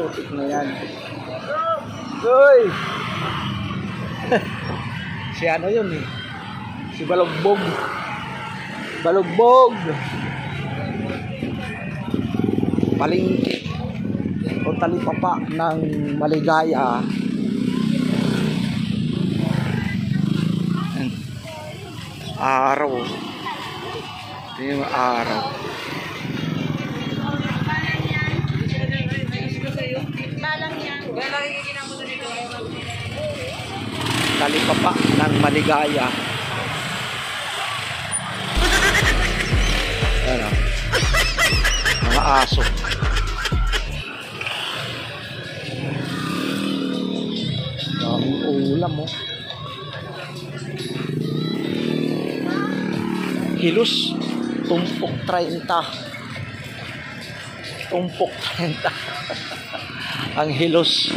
putik na yan. Uy! Si ano yun eh? Si Balugbog. Balugbog! Palingki o talipapa ng Maligaya. Araw. Ito yung araw. Talipapa ng Maligaya. Ano? Mga aso. Daming ulam mo. Kilos tumpok 30. Tumpok 30. Ang hilos.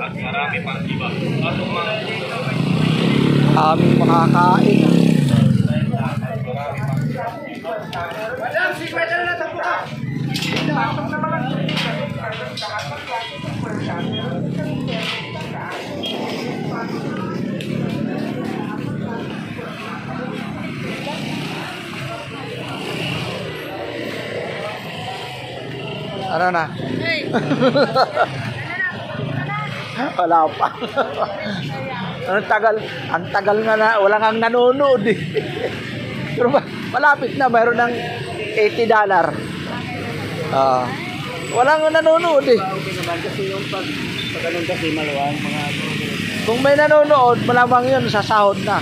At marami pang iba. Aming makakain. Ano na? Wala pa. Ang tagal nga na, wala nang nanonood eh. Pero malapit na, mayroon ng $80. Wala nang nanonood eh. Kasi yung pag ganun kasi maluwang mga... Kung may nanonood, malamang yun, sasahod na.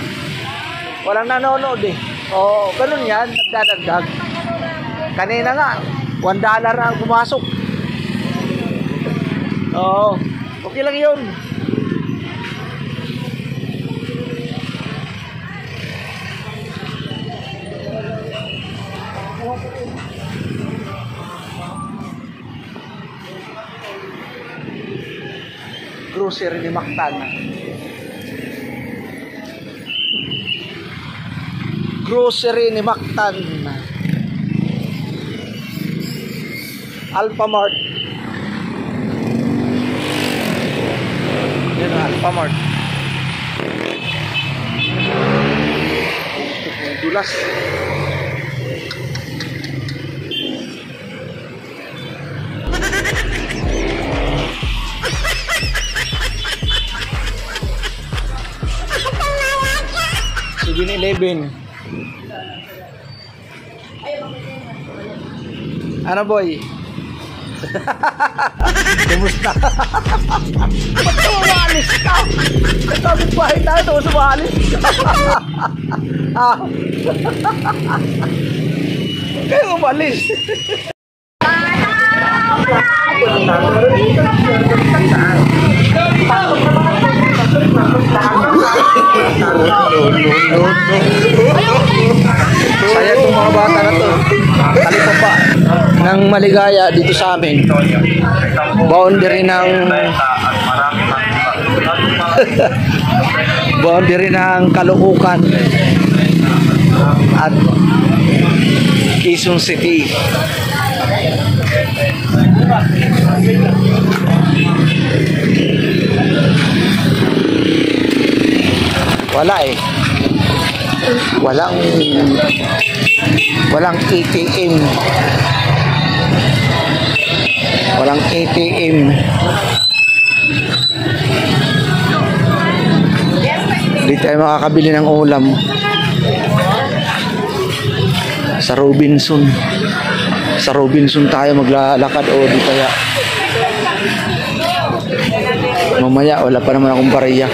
Walang nanonood eh. Oo, ganun yan, nagdadagdag. Kanina nga, $1 ang pumasok. Oo, okay lang yun. Grocery ni Mactan. Grocery ni Mactan. Alphamart. Yan ang Alphamart. Dulas. Eleven. Ano boy? Kumusta? Ba't umalis ka? Sabi pa tayo, tapos umalis ka. Kaya umalis. Saya itong mga bata na to. Talipapa ng Maligaya dito sa amin. Boundary ng boundary ng Caloocan at Quezon City. Wala eh. Walang ATM. Walang ATM. Hindi tayo makakabili ng ulam. Sa Robinson. Sa Robinson tayo maglalakad o di kaya mamaya wala pa naman akong bariya.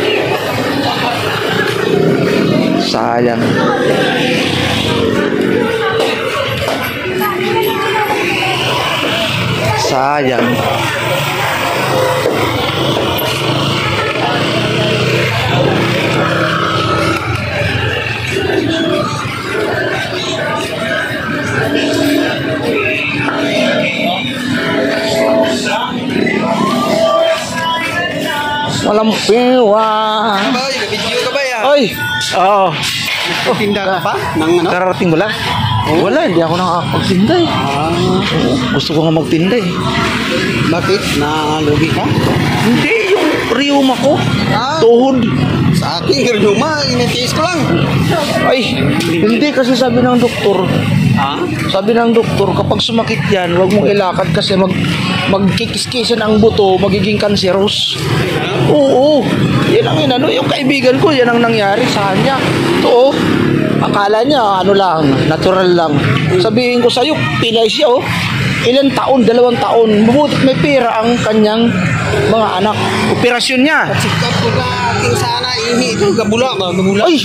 Sayang. Sayang. Malampiwa. Bay, video ka ba ya? Oy! Oo. Tinda ka pa? Nang ano? Kararating mo lang? Wala, hindi ako nakakapagtinda eh. Oo, gusto ko nga magtinda eh. Bakit? Nalugi ka? Hindi, yung riyuma ko. Ah. Tuhod. Sa akin, Ruma, inatiis ko lang. Ay, hindi kasi sabi ng doktor. Ha? Sabi ng doktor, kapag sumakit yan, huwag mong ilakad kasi magkikiskisan ang buto, magiging cancerous. Oo, yan ang inano. Yung kaibigan ko, yan ang nangyari sa kanya. Ito, akala niya, ano lang, natural lang. Sabihin ko sa'yo, pilay siya, oh. Ilan taon, 2 taon. Mabutit may pera ang kanyang mga anak. Operasyon niya. Sikap ko ka aking sana ihi ito. Gabula ba? Gabula? Ay,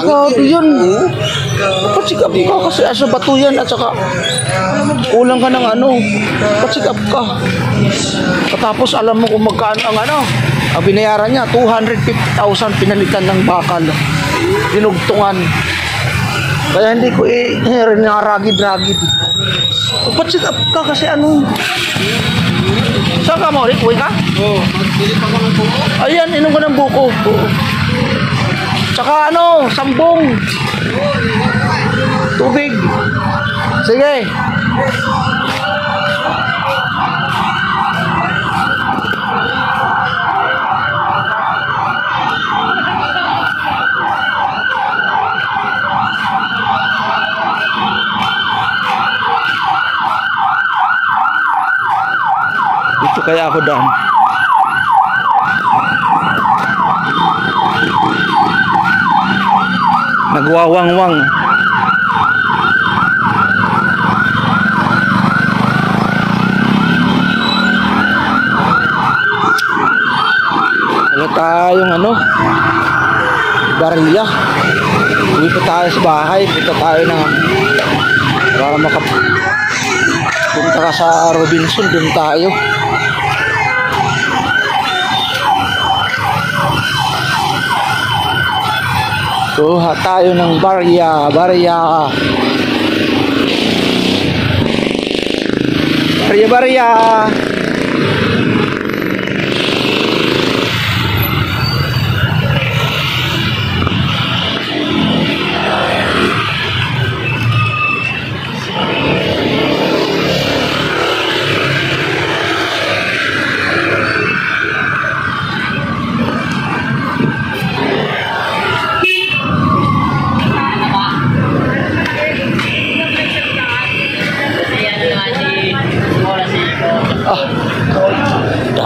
grabe yun. Patsikap ka kasi asa bato yan at saka kulang ka ng ano. Patsikap ka. Katapos alam mo kung magkaan ang ano. Ang binayaran niya, 250,000 pinalitan ng bakal. Dinugtungan. Kaya hindi ko ragid-ragid. Patsikap ka kasi ano. Saan ka mo, Rick? Uwi ka? Oo. Magbili pa ko ng buko. Ayan, inom ko ng buko. Tsaka ano, sambong. Tubig. Sige. Dito kaya ako daan. Nagwawangwang. Wala tayong ano, barya. Uwi pa tayo sa bahay. Punta tayo na para punta ka sa Robinson. Doon tayo. Kuha tayo ng barya. Barya.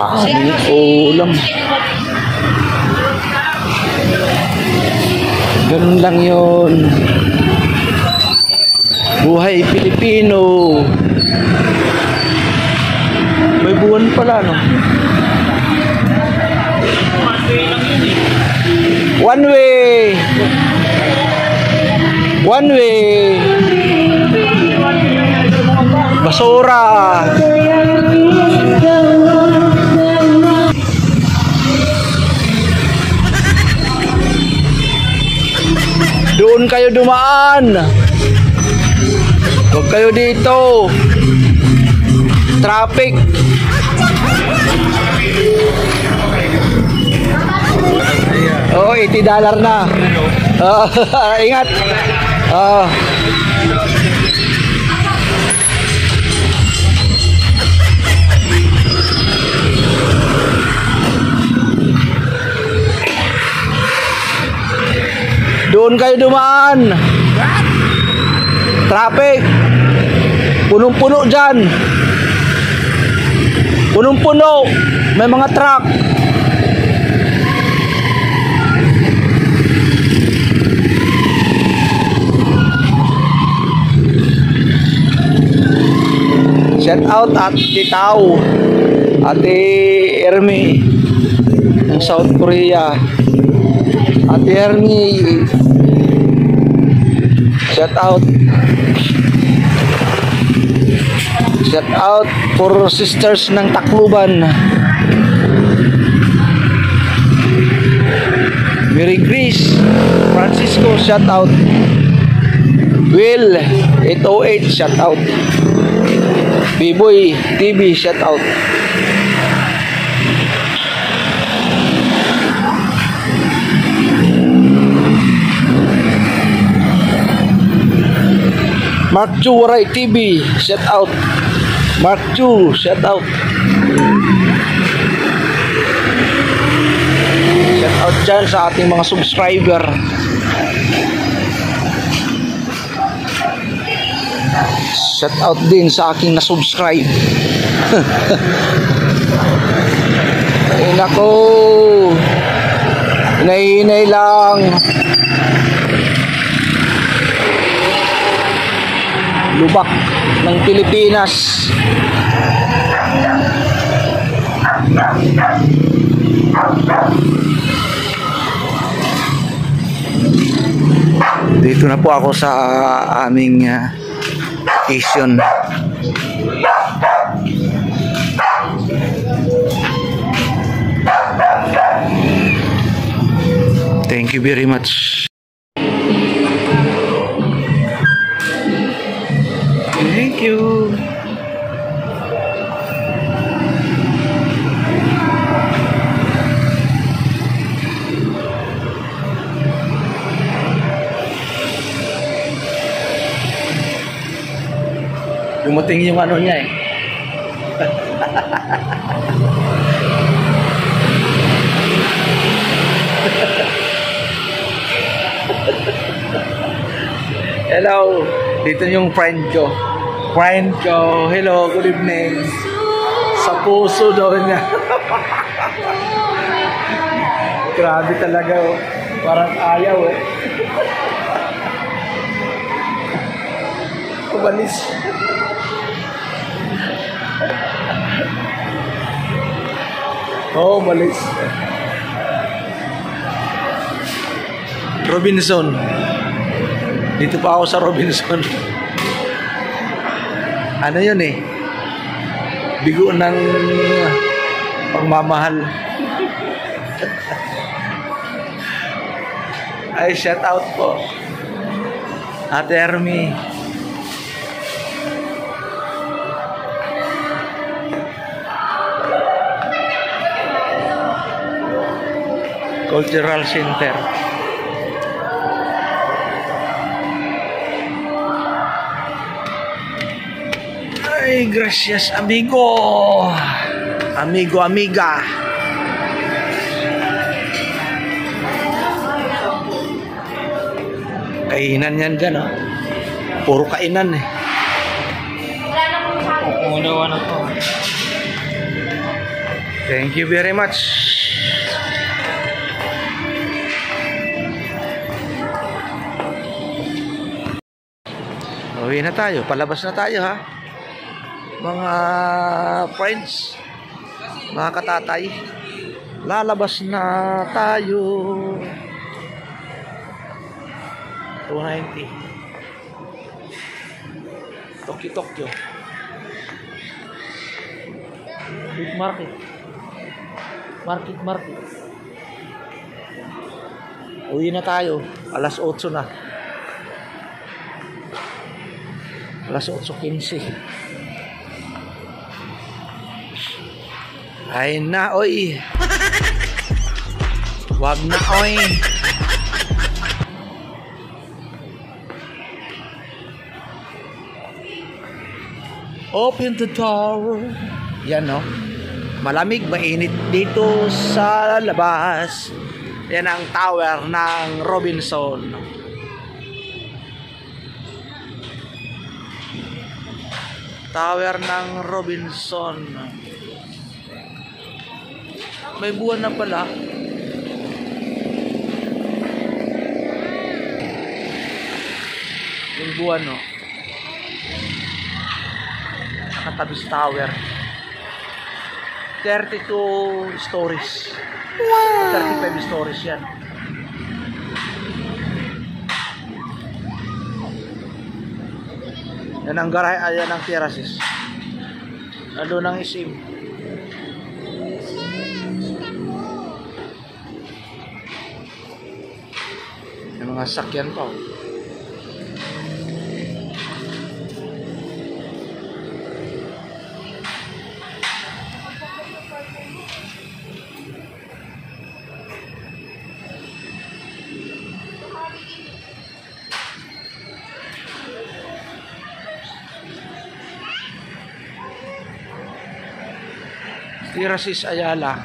Ah, dami ulam. Ganun lang yun. Buhay Pilipino. May buwan pala, no? One way. One way. Basura. Doon kayo dumaan. Huwag kayo dito. Traffic. Oh, $80 na. Ingat. Doon kayo dumaan. Traffic. Punong-puno dyan. Punong-puno. May mga truck. Shout out at Titao. Ate Ermi ng South Korea. Ate Ermi, shout out. Shout out for sisters ng Tacloban. Mary Grace Francisco, shout out. Will 808, shout out. B-Boy TV, shout out. Mark Chu Waray TV, shout out. Mark Chu, shout out. Shout out dyan sa ating mga subscriber. Shout out din sa aking na-subscribe. Ay nako, hinay-hinay lang. Lubak ng Pilipinas. Dito na po ako sa aming station. Thank you very much. Thank you. Dumating yung ano niya eh. Hello, dito yung friend ko. Friend ko, hello, good evening. Sa puso daw niya. Grabe talaga oh. Parang ayaw eh. Kumalis. Oh, malis. Robinson. Dito pa ako sa Robinson. Ano yun eh? Bigo ng pagmamahal. Ay, shout out po. Ate Hermie. Cultural Center. Ay, gracias amigo. Amigo, amiga. Kainan yan dyan, oh. Puro kainan eh. Umunawa na po. Thank you very much. Uwi na tayo, palabas na tayo ha. Mga friends, mga katatay, lalabas na tayo. 290 Tokyo Big market. Uwi na tayo, alas 8 na. Alas 8:15. Ay na oy. Wag na oy. Open the door. Yan no. Malamig, mainit dito sa labas. Yan ang tower ng Robinson. Tower ng Robinson. May buwan na pala. Yung buwan no. Nakatabi sa tower. 32 stories. Wow. 35 stories yan. Yan ang garahe, ayan ang terraces. Ano nang isim. Yung mga sakyan pa. Kirasis Ayala.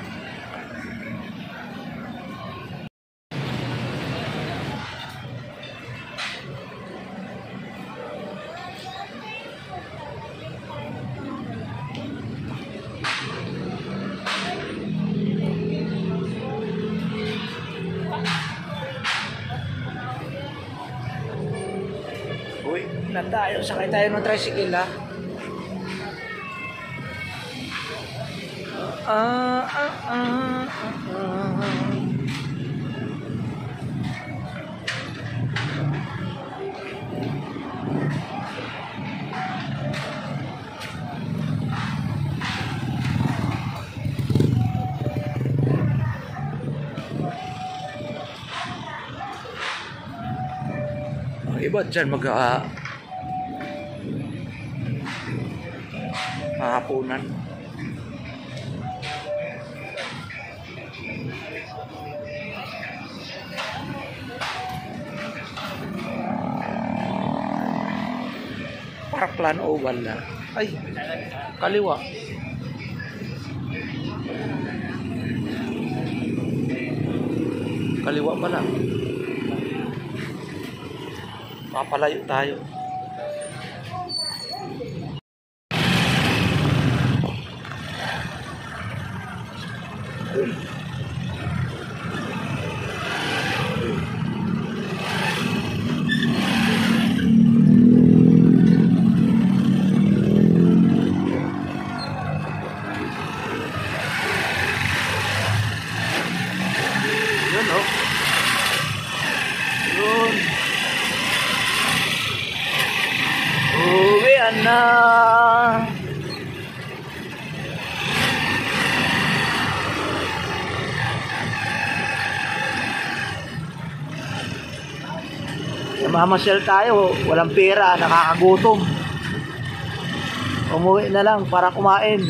Uy, na tayo. Sakay tayo ng tricycle, ha? Ang iba dyan hapunan. Parkland Oval na. Ay, kaliwa. Kaliwa pala. Papalayo tayo. Yun, oh. Yun. Uwian na. Mamasyal tayo, walang pera, nakakagutom. Umuwi na lang para kumain.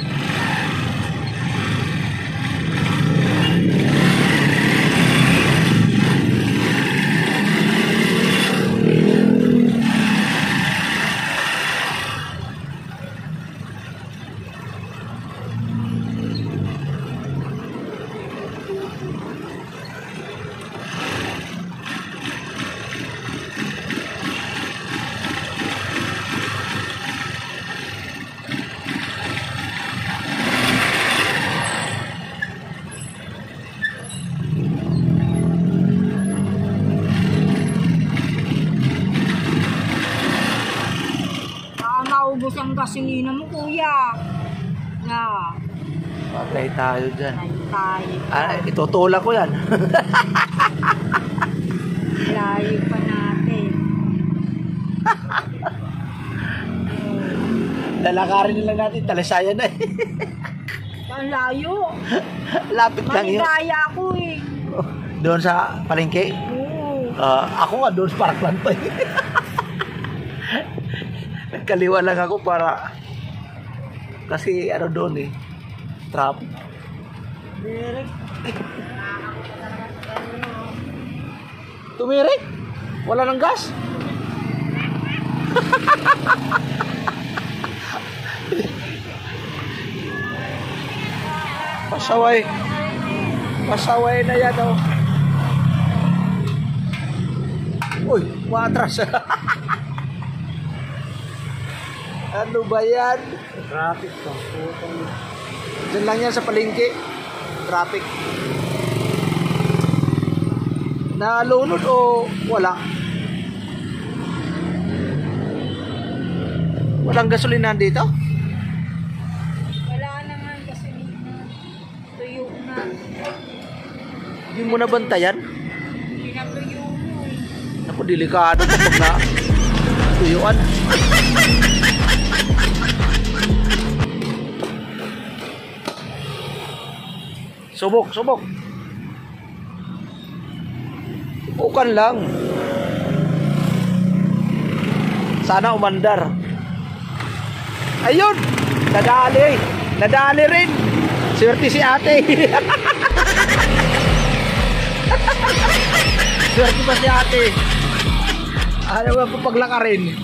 Naubos ang gasolina mo, kuya. Na. Patay tayo dyan. Tayo. Itutulak ko yan. Layo pa natin. Lalakarin na lang natin, Talisayan na eh. Ang layo. Lapit lang yun. Manidaya ako eh. Doon sa palengke. Oo. Ako nga doon sa Parkland pa eh. Nagkaliwa lang ako para kasi ano doon eh, traffic. Tumirik? Wala ng gas? Pasaway. Pasaway na yan oh. Uy, matras. Ano ba yan? Traffic to. Diyan lang yan sa palengke. Traffic. Nalunod o wala? Walang gasolina dito? Wala naman gasolina. Tuyo na. Hindi mo nabantayan? Pinatuyo mo eh. Ako, delikado kapag na tuyuan. Subok, subok. Bukan lang. Sana umandar. Ayun! Nadali! Nadali rin! Swerte si ate! Swerte pa si ate! Ano ba po paglakarin?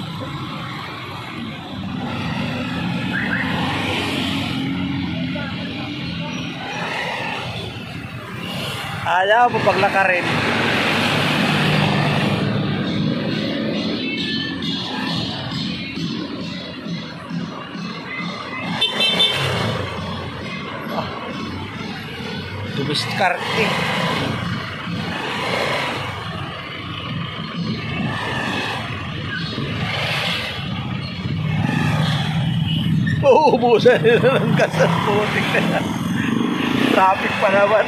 Ayaw mo paglakarin. Dumiskarte. Uubusan nila ng gas at putik na. Traffic pa naman.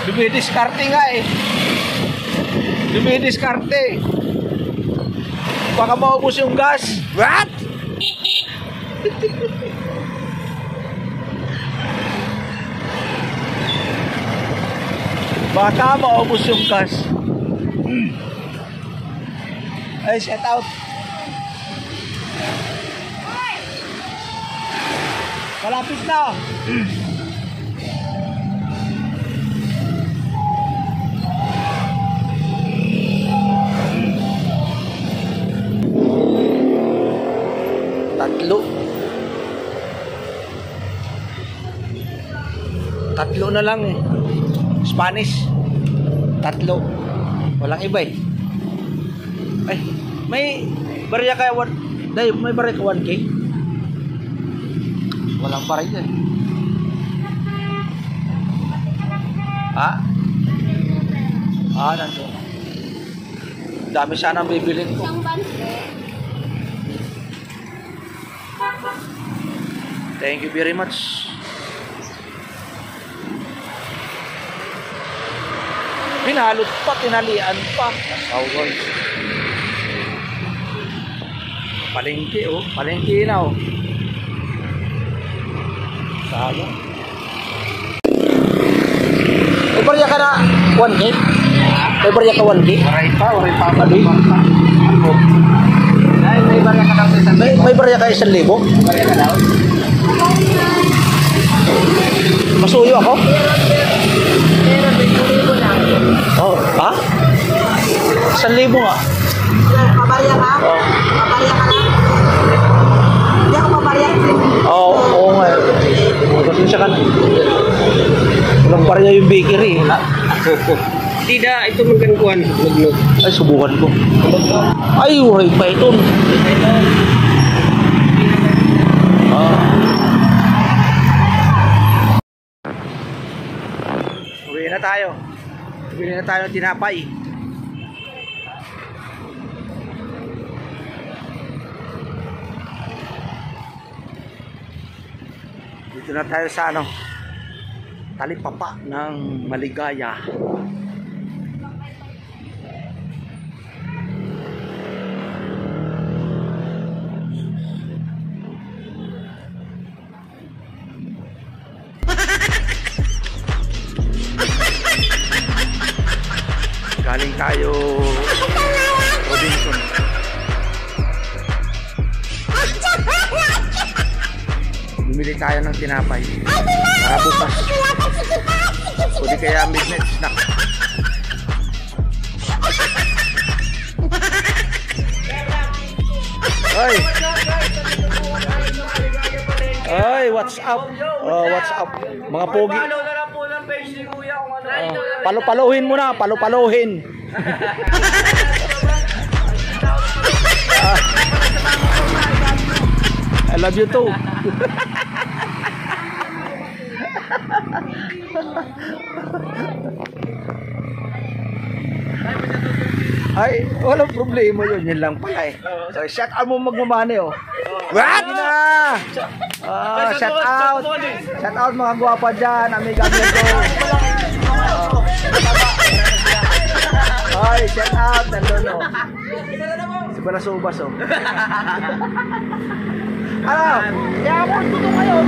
Dumidiskarte nga eh. Dumidiskarte. Baka maubos yung gas. What? Baka maubos yung gas. Ay, set out. Malapit na. Tatlo na lang eh. Spanish. Tatlo. Walang iba eh. Ay, may barya kaya may barya ka 1K? Walang barya yan. Ha? Nandun. Dami sana ang bibilin ko. Thank you very much. Pinalot pa, tinalian pa. Nasawal. Palengke oh. Palengke na oh. Sayang. May barya ka na 1K? May barya ka 1K? Waray pa. Mali. May barya ka daw sa 1,000. May barya ka 1,000? Barya ka daw? Masuyo ako? Pero 20,000 lang. Oh, ha? 1,000 nga. Pabarya ka? Oh. Pabarya ka lang? Hindi ako pabarya. Oo nga. Pasensya ka na. Walang barya yung bakery. Tidak, itu magkankuan. Maglog. Ay, subukan ko. Ay, uray pa ito. Uwi na tayo. Uwi na tayo ng tinapay. Dito na tayo sa Talipapa ng Maligaya. Galing tayo Robinson. Bumili tayo ng tinapay para bukas. O di kaya midnight snack. Ay, what's up? What's up? Mga pogi. Palo-palohin mo na, palo-palohin. I love you too. Ay, walang problema yun. Yun lang pala eh. So, shout out mo magmamani oh. What? Shout out. Shout out mga guwapa dyan. Amiga amigo. Ay, shout out. ano. Si Balasubas, oh. Ano? Yapon ko to ngayon.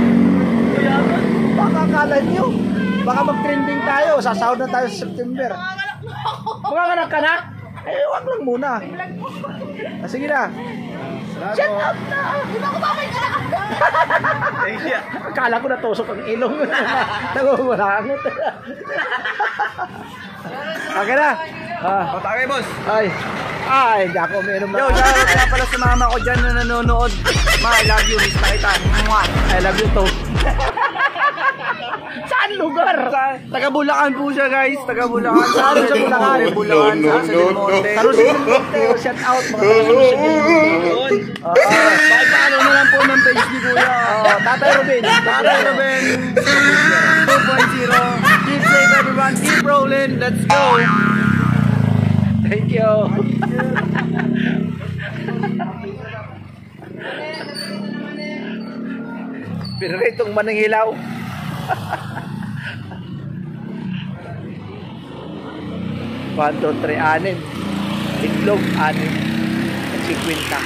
Baka akala nyo. Baka mag-trending tayo. Sasahod na tayo sa September. Magkakanak ka na? Ay, wag lang muna. Sige na. Shut up na! Di ba ako babalik? Akala ko natusok ang ilong. Nangumarangot. Okay na. Okay, boss. Ay, hindi ako umiinom na. Yo, shoutout nga pala sa mama ko dyan na nanonood. Ma, I love you. Miss na kita. I love you too. Saan lugar? Taga Bulacan po siya, guys. Taga Bulacan. Saan sa Bulacan? Bulacan. Sa Del Monte. Taro si Del Monte. Shout out mga taga si Del Monte. Paano na lang po ng page ni Kuya. Tatay Ruben. Tatay Ruben 2.0. Keep safe, everyone. Keep rolling. Let's go. Thank you. Piritong mananghilaw. Panto 3 anin. Itlog anin. 50.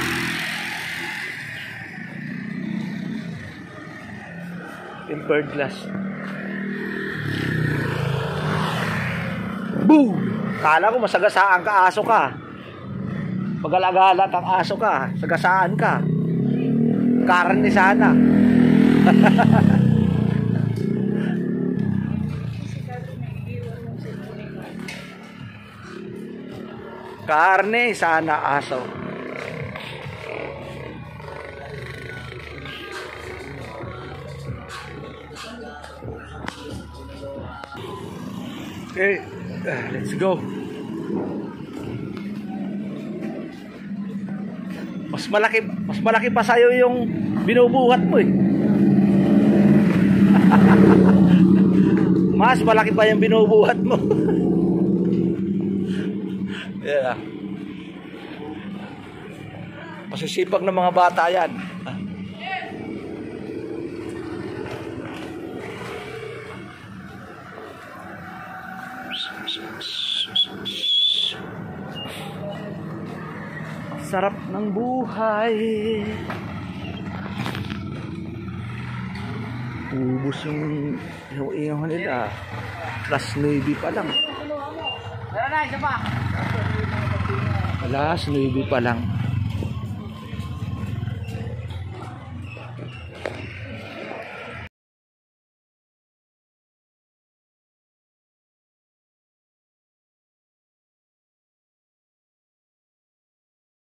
Tempered glass. Boom! Kala ko masagasaan ka, aso ka. Pag-alagalat ang aso ka, sagasaan ka. Karne sana. Karne sana aso. Okay, let's go. Mas malaki pa sa'yo yung binubuhat mo eh. Mas malaki pa yung binubuhat mo. Yeah. Masisipag ng mga bata yan. Sarap ng buhay. Ubus yung ingaw nila. Alas 9 pa lang. Meron na, isa pa. Alas 9 pa lang.